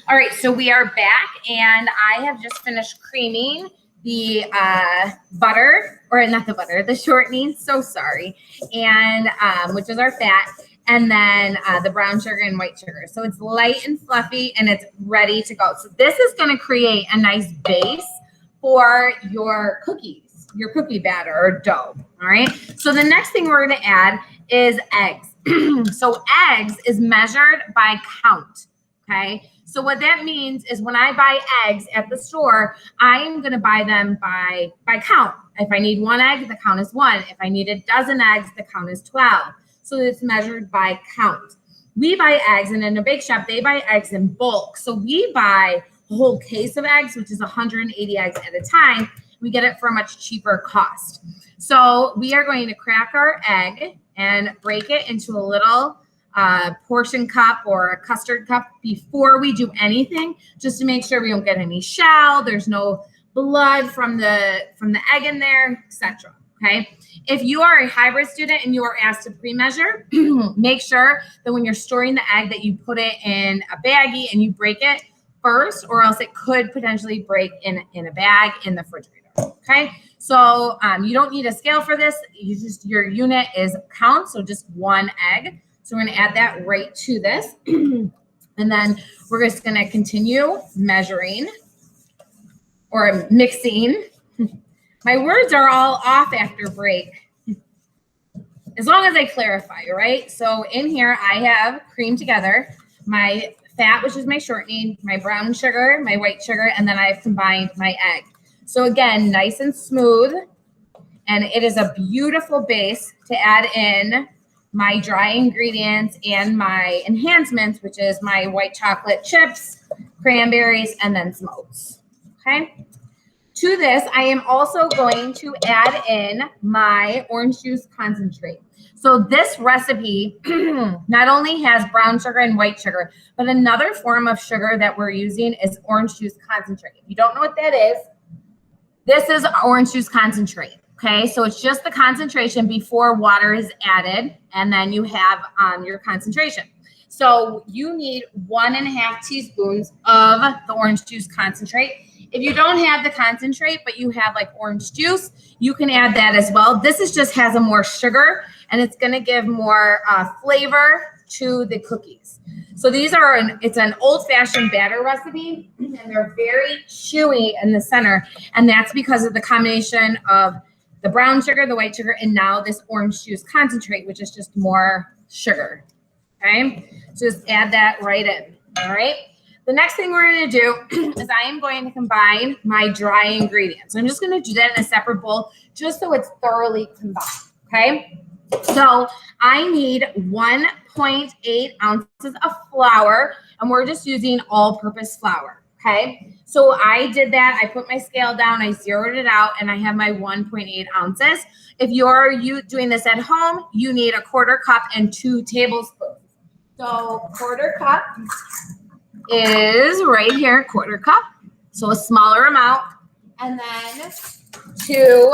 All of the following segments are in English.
All right, so we are back, and I have just finished creaming the butter, or not the butter, the shortening, so sorry, and which is our fat, and then the brown sugar and white sugar. So it's light and fluffy, and it's ready to go. So this is going to create a nice base for your cookies, your cookie batter or dough, all right? So the next thing we're going to add is eggs. So eggs is measured by count, okay? So what that means is when I buy eggs at the store, I am going to buy them by count. If I need one egg, the count is 1. If I need a dozen eggs, the count is 12. So it's measured by count. We buy eggs, and in a bake shop, they buy eggs in bulk. So we buy a whole case of eggs, which is 180 eggs at a time. We get it for a much cheaper cost. So we are going to crack our egg and break it into a little portion cup or a custard cup before we do anything, just to make sure we don't get any shell, there's no blood from the egg in there, etc. Okay. If you are a hybrid student and you are asked to pre-measure, make sure that when you're storing the egg that you put it in a baggie and you break it first, or else it could potentially break in a bag in the refrigerator. Okay. So you don't need a scale for this. Your unit is count. So just 1 egg. So we're going to add that right to this. And then we're just going to continue measuring or mixing. My words are all off after break, as long as I clarify, right? So in here, I have creamed together my fat, which is my shortening, my brown sugar, my white sugar, and then I've combined my egg. So again, nice and smooth. And it is a beautiful base to add in my dry ingredients and my enhancements, which is my white chocolate chips, cranberries, and then some oats. Okay. To this, I am also going to add in my orange juice concentrate. So this recipe not only has brown sugar and white sugar, but another form of sugar that we're using is orange juice concentrate. If you don't know what that is, this is orange juice concentrate. Okay, so it's just the concentration before water is added, and then you have your concentration. So you need 1.5 teaspoons of the orange juice concentrate. If you don't have the concentrate, but you have like orange juice, you can add that as well. This is just has a more sugar, and it's going to give more flavor to the cookies. So these are it's an old-fashioned batter recipe, and they're very chewy in the center, and that's because of the combination of the brown sugar, the white sugar, and now this orange juice concentrate, which is just more sugar. Okay, so just add that right in. All right. The next thing we're going to do is I am going to combine my dry ingredients. I'm just going to do that in a separate bowl just so it's thoroughly combined. Okay. So I need 1.8 ounces of flour, and we're just using all-purpose flour. Okay. So I did that. I put my scale down. I zeroed it out, and I have my 1.8 ounces. If you're doing this at home, you need a 1/4 cup and 2 tablespoons. So 1/4 cup is right here, 1/4 cup. So a smaller amount, and then 2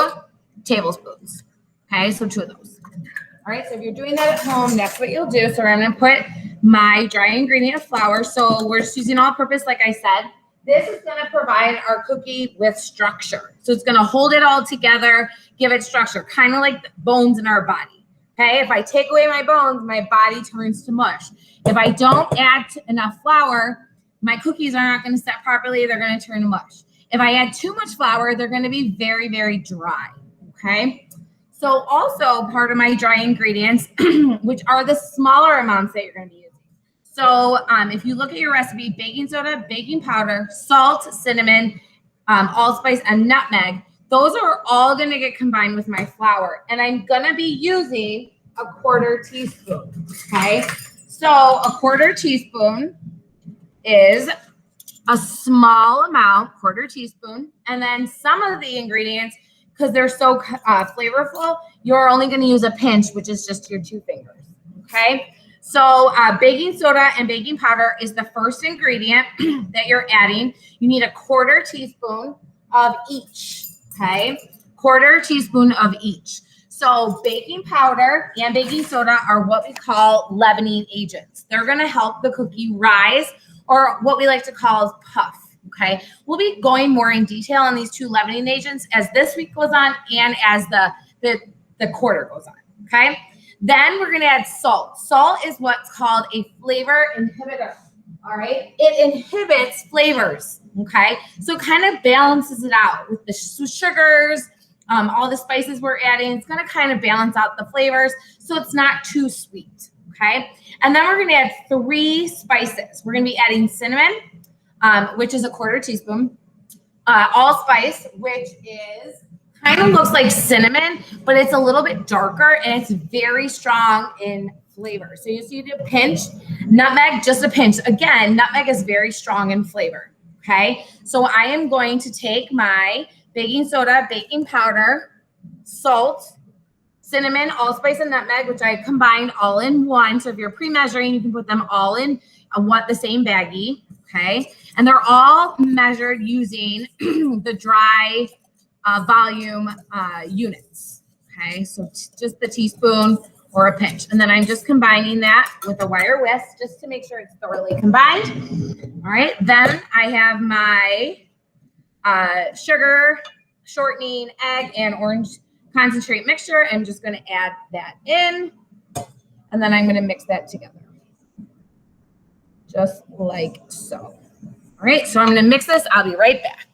tablespoons. Okay, so 2 of those. All right, so if you're doing that at home, that's what you'll do. So I'm going to put my dry ingredient of flour. So we're just using all-purpose, like I said. This is going to provide our cookie with structure. So it's going to hold it all together, give it structure, kind of like the bones in our body. Okay, if I take away my bones, my body turns to mush. If I don't add enough flour, my cookies are not going to set properly. They're going to turn to mush. If I add too much flour, they're going to be very, very dry. Okay, so also part of my dry ingredients, which are the smaller amounts that you're going to be using. So if you look at your recipe, baking soda, baking powder, salt, cinnamon, allspice, and nutmeg, those are all going to get combined with my flour. And I'm going to be using a 1/4 teaspoon, okay? So a 1/4 teaspoon is a small amount, 1/4 teaspoon. And then some of the ingredients, because they're so flavorful, you're only going to use a pinch, which is just your 2 fingers, okay? So baking soda and baking powder is the first ingredient that you're adding. You need a 1/4 teaspoon of each, okay? 1/4 teaspoon of each. So baking powder and baking soda are what we call leavening agents. They're going to help the cookie rise or what we like to call puff. Okay, we'll be going more in detail on these two leavening agents as this week goes on and as the quarter goes on. Okay, then we're going to add salt. Salt is what's called a flavor inhibitor. All right, it inhibits flavors. Okay, so it kind of balances it out with the sugars, all the spices we're adding. It's going to kind of balance out the flavors so it's not too sweet. Okay, and then we're going to add 3 spices. We're going to be adding cinnamon, which is a 1/4 teaspoon, allspice, which is kind of looks like cinnamon, but it's a little bit darker and it's very strong in flavor. So you see a pinch, nutmeg, just a pinch. Again, nutmeg is very strong in flavor. Okay, so I am going to take my baking soda, baking powder, salt, cinnamon, allspice, and nutmeg, which I combined all in one. So if you're pre-measuring, you can put them all in the same baggie. Okay, and they're all measured using the dry volume units. Okay, so just the teaspoon or a pinch. And then I'm just combining that with a wire whisk just to make sure it's thoroughly combined. All right, then I have my sugar, shortening, egg, and orange concentrate mixture. I'm just going to add that in, and then I'm going to mix that together. Just like so. All right, so I'm going to mix this. I'll be right back.